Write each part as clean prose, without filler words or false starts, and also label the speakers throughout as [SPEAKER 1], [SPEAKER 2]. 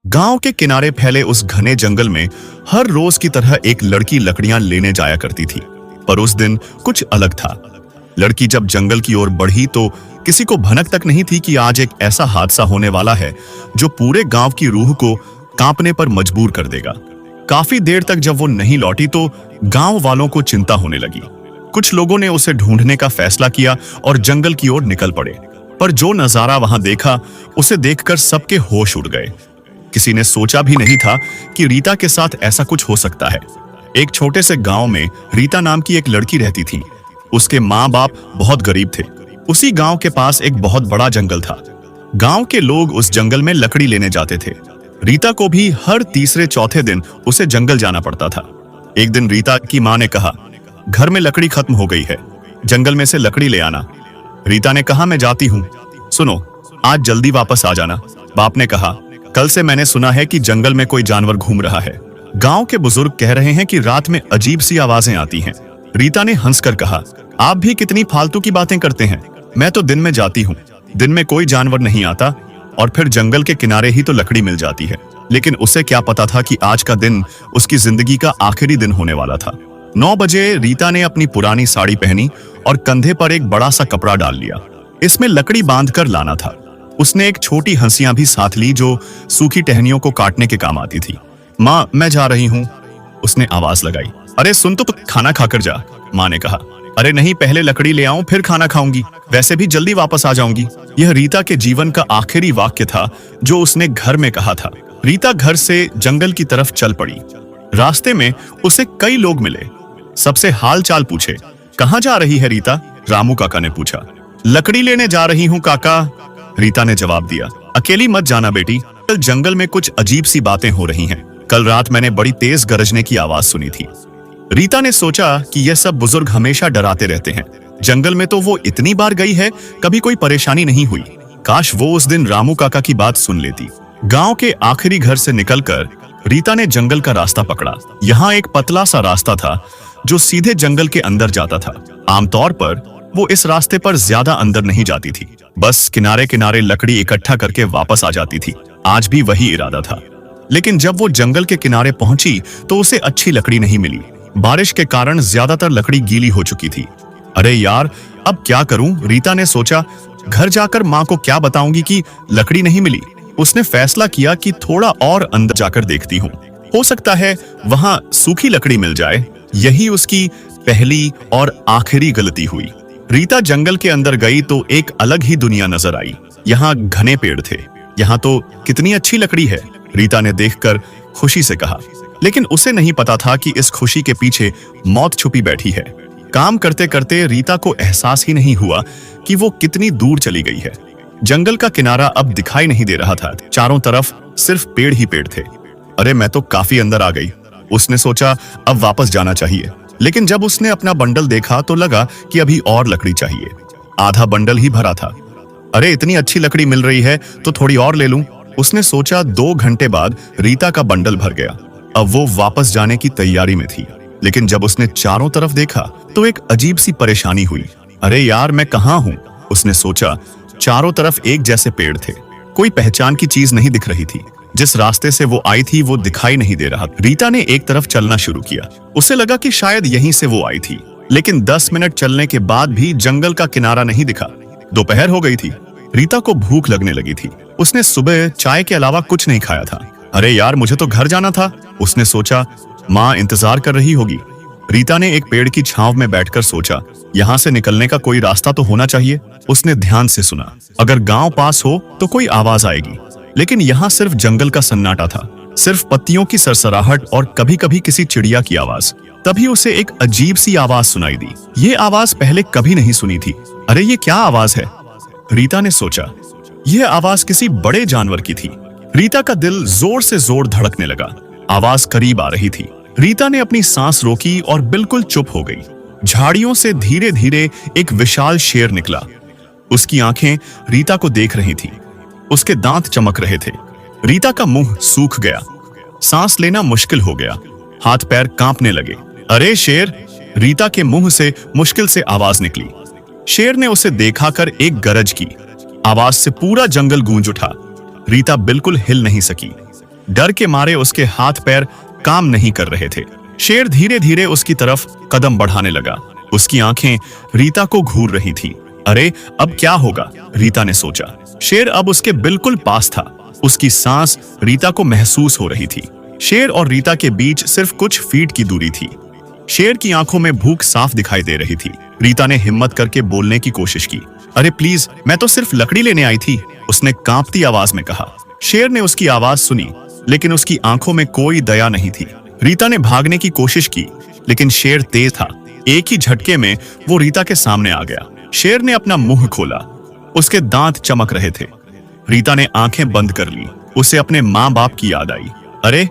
[SPEAKER 1] गांव के किनारे फैले उस घने जंगल में हर रोज की तरह एक लड़की लकड़ियां लेने जाया करती थी। पर उस दिन कुछ अलग था। लड़की जब जंगल की ओर बढ़ी तो किसी को भनक तक नहीं थी कि आज एक ऐसा हादसा होने वाला है जो पूरे गांव की रूह को कांपने पर मजबूर कर देगा। काफी देर तक जब वो नहीं लौटी तो गांव वालों को चिंता होने लगी। कुछ लोगों ने उसे ढूंढने का फैसला किया और जंगल की ओर निकल पड़े। पर जो नजारा वहां देखा, उसे देखकर सबके होश उड़ गए। किसी ने सोचा भी नहीं था कि रीता के साथ ऐसा कुछ हो सकता है। एक छोटे से गांव में रीता नाम की एक लड़की रहती थी। उसके माँ बाप बहुत गरीब थे। उसी गांव के पास एक बहुत बड़ा जंगल था। गांव के लोग उस जंगल में लकड़ी लेने जाते थे। रीता को भी हर तीसरे चौथे दिन उसे जंगल जाना पड़ता था। एक दिन रीता की माँ ने कहा, घर में लकड़ी खत्म हो गई है, जंगल में से लकड़ी ले आना। रीता ने कहा, मैं जाती हूँ, सुनो आज जल्दी वापस आ जाना। बाप ने कहा, कल से मैंने सुना है कि जंगल में कोई जानवर घूम रहा है। गांव के बुजुर्ग कह रहे हैं कि रात में अजीब सी आवाजें आती हैं। रीता ने हंसकर कहा, आप भी कितनी फालतू की बातें करते हैं, मैं तो दिन में जाती हूँ, दिन में कोई जानवर नहीं आता और फिर जंगल के किनारे ही तो लकड़ी मिल जाती है। लेकिन उसे क्या पता था कि आज का दिन उसकी जिंदगी का आखिरी दिन होने वाला था। 9 बजे रीता ने अपनी पुरानी साड़ी पहनी और कंधे पर एक बड़ा सा कपड़ा डाल लिया। इसमें लकड़ी बांधकर लाना था। उसने एक छोटी हंसियां भी साथ ली जो सूखी टहनियों को काटने के काम आती थी। माँ, मैं जा रही हूँ, उसने आवाज लगाई। अरे सुन तो, खाना खाकर जा, माँ ने कहा। अरे नहीं, पहले लकड़ी ले आऊं फिर खाना खाऊंगी, वैसे भी जल्दी वापस आ जाऊंगी। यह रीता के जीवन का आखिरी वाक्य था जो उसने घर में कहा था। रीता घर से जंगल की तरफ चल पड़ी। रास्ते में उसे कई लोग मिले। सबसे हाल चाल पूछे। कहाँ जा रही है रीता? रामू काका ने पूछा। लकड़ी लेने जा रही हूँ काका, रीता ने जवाब दिया। अकेली मत जाना बेटी, कल जंगल में कुछ अजीब सी बातें हो रही हैं। कल रात मैंने बड़ी तेज गरजने की आवाज सुनी थी। रीता ने सोचा कि यह सब बुजुर्ग हमेशा डराते रहते हैं। जंगल में तो वो इतनी बार गई है, कभी कोई परेशानी नहीं हुई। काश वो उस दिन रामू काका की बात सुन लेती। गांव के आखिरी घर से निकलकर रीता ने जंगल का रास्ता पकड़ा। यहाँ एक पतला सा रास्ता था जो सीधे जंगल के अंदर जाता था। आमतौर पर वो इस रास्ते पर ज्यादा अंदर नहीं जाती थी, बस किनारे किनारे लकड़ी इकट्ठा करके वापस आ जाती थी। आज भी वही इरादा था। लेकिन जब वो जंगल के किनारे पहुंची तो उसे अच्छी लकड़ी नहीं मिली। बारिश के कारण ज्यादातर लकड़ी गीली हो चुकी थी। अरे यार, अब क्या करूं? रीता ने सोचा। घर जाकर माँ को क्या बताऊंगी कि लकड़ी नहीं मिली। उसने फैसला किया कि थोड़ा और अंदर जाकर देखती हूँ, हो सकता है वहां सूखी लकड़ी मिल जाए। यही उसकी पहली और आखिरी गलती हुई। रीता जंगल के अंदर गई तो एक अलग ही दुनिया नजर आई। यहाँ घने पेड़ थे। यहाँ तो कितनी अच्छी लकड़ी है, रीता ने देखकर खुशी से कहा। लेकिन उसे नहीं पता था कि इस खुशी के पीछे मौत छुपी बैठी है। काम करते करते रीता को एहसास ही नहीं हुआ कि वो कितनी दूर चली गई है। जंगल का किनारा अब दिखाई नहीं दे रहा था। चारों तरफ सिर्फ पेड़ ही पेड़ थे। अरे मैं तो काफी अंदर आ गई, उसने सोचा। अब वापस जाना चाहिए। लेकिन जब उसने अपना बंडल देखा तो लगा कि अभी और लकड़ी चाहिए। आधा बंडल ही भरा था। अरे इतनी अच्छी लकड़ी मिल रही है तो थोड़ी और ले लूं, उसने सोचा। 2 घंटे बाद रीता का बंडल भर गया। अब वो वापस जाने की तैयारी में थी। लेकिन जब उसने चारों तरफ देखा तो एक अजीब सी परेशानी हुई। अरे यार, मैं कहाँ हूँ, उसने सोचा। चारों तरफ एक जैसे पेड़ थे। कोई पहचान की चीज नहीं दिख रही थी। जिस रास्ते से वो आई थी वो दिखाई नहीं दे रहा। रीता ने एक तरफ चलना शुरू किया। उसे लगा कि शायद यहीं से वो आई थी। लेकिन 10 मिनट चलने के बाद भी जंगल का किनारा नहीं दिखा। दोपहर हो गई थी। रीता को भूख लगने लगी थी। उसने सुबह चाय के अलावा कुछ नहीं खाया था। अरे यार, मुझे तो घर जाना था, उसने सोचा। माँ इंतजार कर रही होगी। रीता ने एक पेड़ की छांव में बैठकर सोचा, यहाँ से निकलने का कोई रास्ता तो होना चाहिए। उसने ध्यान से सुना। अगर गांव पास हो तो कोई आवाज आएगी। लेकिन यहाँ सिर्फ जंगल का सन्नाटा था, सिर्फ पत्तियों की सरसराहट और कभी कभी किसी चिड़िया की आवाज। तभी उसे एक अजीब सी आवाज सुनाई दी। ये आवाज पहले कभी नहीं सुनी थी। अरे ये क्या आवाज है, रीता ने सोचा। यह आवाज किसी बड़े जानवर की थी। रीता का दिल जोर से जोर धड़कने लगा। आवाज करीब आ रही थी। रीता ने अपनी सांस रोकी और बिल्कुल चुप हो गई। झाड़ियों से धीरे धीरे एक विशाल शेर निकला। उसकी आंखें रीता को देख रही थी। उसके दांत चमक रहे थे। रीता का मुंह सूख गया। सांस लेना मुश्किल हो गया। हाथ पैर कांपने लगे। अरे शेर, रीता के मुंह से मुश्किल से आवाज निकली। शेर ने उसे देखाकर एक गरज की। आवाज से पूरा जंगल गूंज उठा। रीता बिल्कुल हिल नहीं सकी। डर के मारे उसके हाथ पैर काम नहीं कर रहे थे। शेर धीरे धीरे उसकी तरफ कदम बढ़ाने लगा। उसकी आंखें रीता को घूर रही थीं। अरे अब क्या होगा, रीता ने सोचा। शेर अब उसके बिल्कुल पास था। उसकी सांस रीता को महसूस हो रही थी। शेर और रीता के बीच सिर्फ कुछ फीट की दूरी थी। शेर की आंखों में भूख साफ दिखाई दे रही थी। रीता ने हिम्मत करके बोलने की कोशिश की। अरे प्लीज, मैं तो सिर्फ लकड़ी लेने आई थी, उसने कांपती आवाज में कहा। शेर ने उसकी आवाज सुनी, लेकिन उसकी आंखों में कोई दया नहीं थी। रीता ने भागने की कोशिश की, लेकिन शेर तेज था। एक ही झटके में वो रीता के सामने आ गया। शेर ने अपना मुंह खोला। उसके दांत चमक रहे थे। रीता ने आंखें बंद कर ली। उसे अपने माँ बाप की याद आई। अरे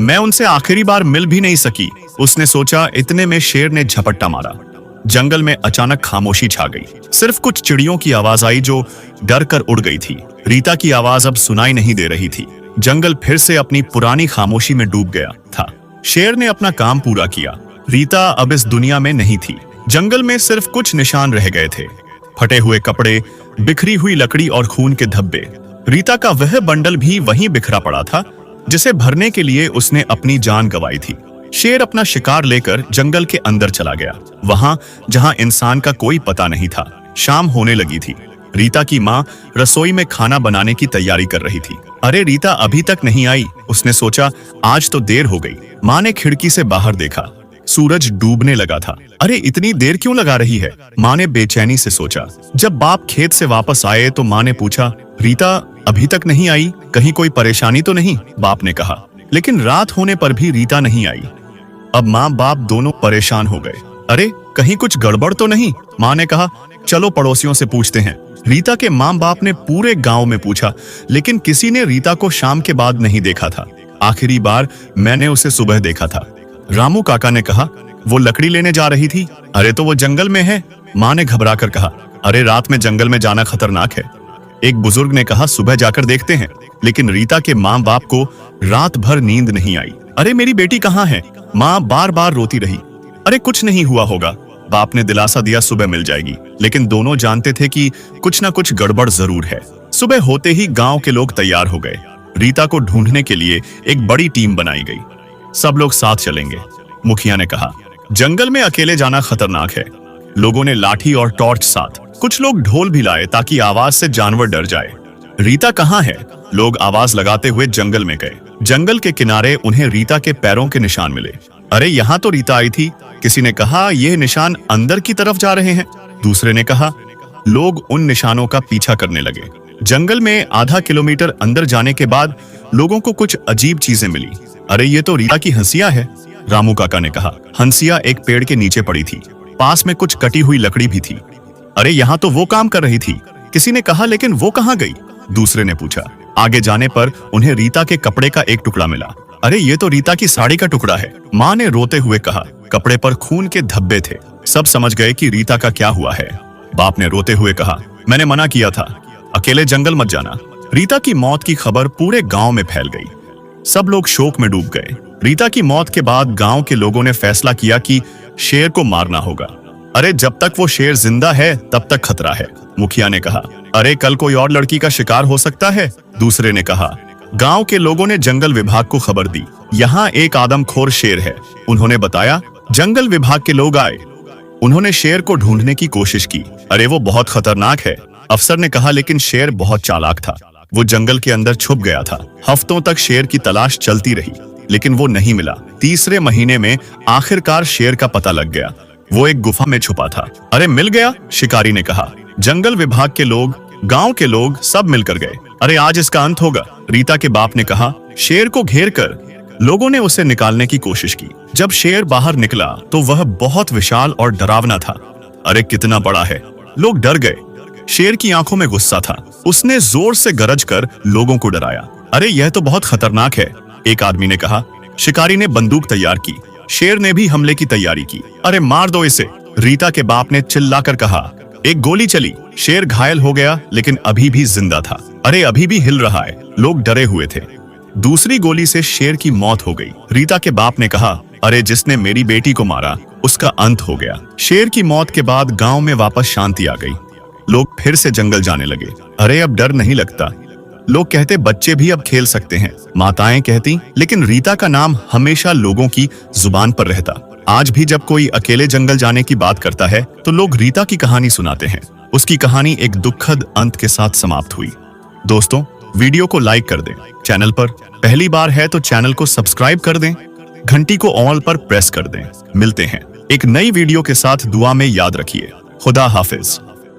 [SPEAKER 1] मैं उनसे आखिरी बार मिल भी नहीं सकी, उसने सोचा। इतने में शेर ने झपट्टा मारा। जंगल में अचानक खामोशी छा गई। सिर्फ कुछ चिड़ियों की आवाज आई जो डर कर उड़ गई थी। रीता की आवाज अब सुनाई नहीं दे रही थी। जंगल फिर से अपनी पुरानी खामोशी में डूब गया था। शेर ने अपना काम पूरा किया। रीता अब इस दुनिया में नहीं थी। जंगल में सिर्फ कुछ निशान रह गए थे। फटे हुए कपड़े, बिखरी हुई लकड़ी और खून के धब्बे। रीता का वह बंडल भी वहीं बिखरा पड़ा था जिसे भरने के लिए उसने अपनी जान गंवाई थी। शेर अपना शिकार लेकर जंगल के अंदर चला गया, वहां जहां इंसान का कोई पता नहीं था। शाम होने लगी थी। रीता की माँ रसोई में खाना बनाने की तैयारी कर रही थी। अरे रीता अभी तक नहीं आई, उसने सोचा। आज तो देर हो गई। माँ ने खिड़की से बाहर देखा। सूरज डूबने लगा था। अरे इतनी देर क्यों लगा रही है, माँ ने बेचैनी से सोचा। जब बाप खेत से वापस आए तो माँ ने पूछा, रीता अभी तक नहीं आई, कहीं कोई परेशानी तो नहीं? बाप ने कहा। लेकिन रात होने पर भी रीता नहीं आई। अब माँ बाप दोनों परेशान हो गए। अरे कहीं कुछ गड़बड़ तो नहीं? माँ ने कहा। चलो पड़ोसियों से पूछते हैं। रीता के माँ बाप ने पूरे गांव में पूछा, लेकिन किसी ने रीता को शाम के बाद नहीं देखा था। आखिरी बार मैंने उसे सुबह देखा था। रामू काका ने कहा। वो लकड़ी लेने जा रही थी। अरे तो वो जंगल में है, माँ ने घबरा कर कहा। अरे रात में जंगल में जाना खतरनाक है, एक बुजुर्ग ने कहा। सुबह जाकर देखते हैं। लेकिन रीता के माँ बाप को रात भर नींद नहीं आई। अरे मेरी बेटी कहाँ है? माँ बार बार रोती रही। अरे कुछ नहीं हुआ होगा, बाप ने दिलासा दिया। सुबह मिल जाएगी। लेकिन दोनों जानते थे कि कुछ ना कुछ गड़बड़ जरूर है। सुबह होते ही गांव के लोग तैयार हो गए। रीता को ढूंढने के लिए एक बड़ी टीम बनाई गई। सब लोग साथ चलेंगे, मुखिया ने कहा। जंगल में अकेले जाना खतरनाक है। लोगों ने लाठी और टॉर्च साथ। कुछ लोग ढोल भी लाए ताकि आवाज से जानवर डर जाए। रीता कहाँ है? लोग आवाज लगाते हुए जंगल में गए। जंगल के किनारे उन्हें रीता के पैरों के निशान मिले। अरे यहाँ तो रीता आई थी, किसी ने कहा। यह निशान अंदर की तरफ जा रहे हैं, दूसरे ने कहा। लोग उन निशानों का पीछा करने लगे। जंगल में आधा किलोमीटर अंदर जाने के बाद लोगों को कुछ अजीब चीजें मिली। अरे ये तो रीता की हंसिया है, रामू काका ने कहा। हंसिया एक पेड़ के नीचे पड़ी थी। पास में कुछ कटी हुई लकड़ी भी थी। अरे यहाँ तो वो काम कर रही थी, किसी ने कहा। लेकिन वो कहाँ गई? दूसरे ने पूछा। आगे जाने पर उन्हें रीता के कपड़े का एक टुकड़ा मिला। अरे ये तो रीता की साड़ी का टुकड़ा है, माँ ने रोते हुए कहा। कपड़े पर खून के धब्बे थे। सब समझ गए कि रीता का क्या हुआ है। बाप ने रोते हुए कहा, मैंने मना किया था, अकेले जंगल मत जाना। रीता की मौत की खबर पूरे गांव में फैल गई। सब लोग शोक में डूब गए। रीता की मौत के बाद गांव के लोगों ने फैसला किया कि शेर को मारना होगा। अरे जब तक वो शेर जिंदा है तब तक खतरा है, मुखिया ने कहा। अरे कल कोई और लड़की का शिकार हो सकता है, दूसरे ने कहा। गांव के लोगों ने जंगल विभाग को खबर दी। यहाँ एक आदमखोर शेर है, उन्होंने बताया। जंगल विभाग के लोग आए। उन्होंने शेर को ढूंढने की कोशिश की। अरे वो बहुत खतरनाक है, अफसर ने कहा। लेकिन शेर बहुत चालाक था। वो जंगल के अंदर छुप गया था। हफ्तों तक शेर की तलाश चलती रही, लेकिन वो नहीं मिला। तीसरे महीने में आखिरकार शेर का पता लग गया। वो एक गुफा में छुपा था। अरे मिल गया, शिकारी ने कहा। जंगल विभाग के लोग, गांव के लोग सब मिलकर गए। अरे आज इसका अंत होगा, रीता के बाप ने कहा। शेर को घेर कर लोगों ने उसे निकालने की कोशिश की। जब शेर बाहर निकला तो वह बहुत विशाल और डरावना था। अरे कितना बड़ा है, लोग डर गए। शेर की आंखों में गुस्सा था। उसने जोर से गरज कर लोगों को डराया। अरे यह तो बहुत खतरनाक है, एक आदमी ने कहा। शिकारी ने बंदूक तैयार की। शेर ने भी हमले की तैयारी की। अरे मार दो इसे, रीता के बाप ने चिल्लाकर कहा। एक गोली चली। शेर घायल हो गया, लेकिन अभी भी जिंदा था। अरे अभी भी हिल रहा है। लोग डरे हुए थे। दूसरी गोली से शेर की मौत हो गई। रीता के बाप ने कहा, अरे जिसने मेरी बेटी को मारा उसका अंत हो गया। शेर की मौत के बाद गांव में वापस शांति आ गई। लोग फिर से जंगल जाने लगे। अरे अब डर नहीं लगता, लोग कहते बच्चे भी अब खेल सकते हैं, माताएं कहती, लेकिन रीता का नाम हमेशा लोगों की जुबान पर रहता। आज भी जब कोई अकेले जंगल जाने की बात करता है तो लोग रीता की कहानी सुनाते हैं। उसकी कहानी एक दुखद अंत के साथ समाप्त हुई। दोस्तों, वीडियो को लाइक कर दें, चैनल पर पहली बार है तो चैनल को सब्सक्राइब कर दें, घंटी को ऑल पर प्रेस कर दें। मिलते हैं एक नई वीडियो के साथ, दुआ में याद रखिए। खुदा हाफिज।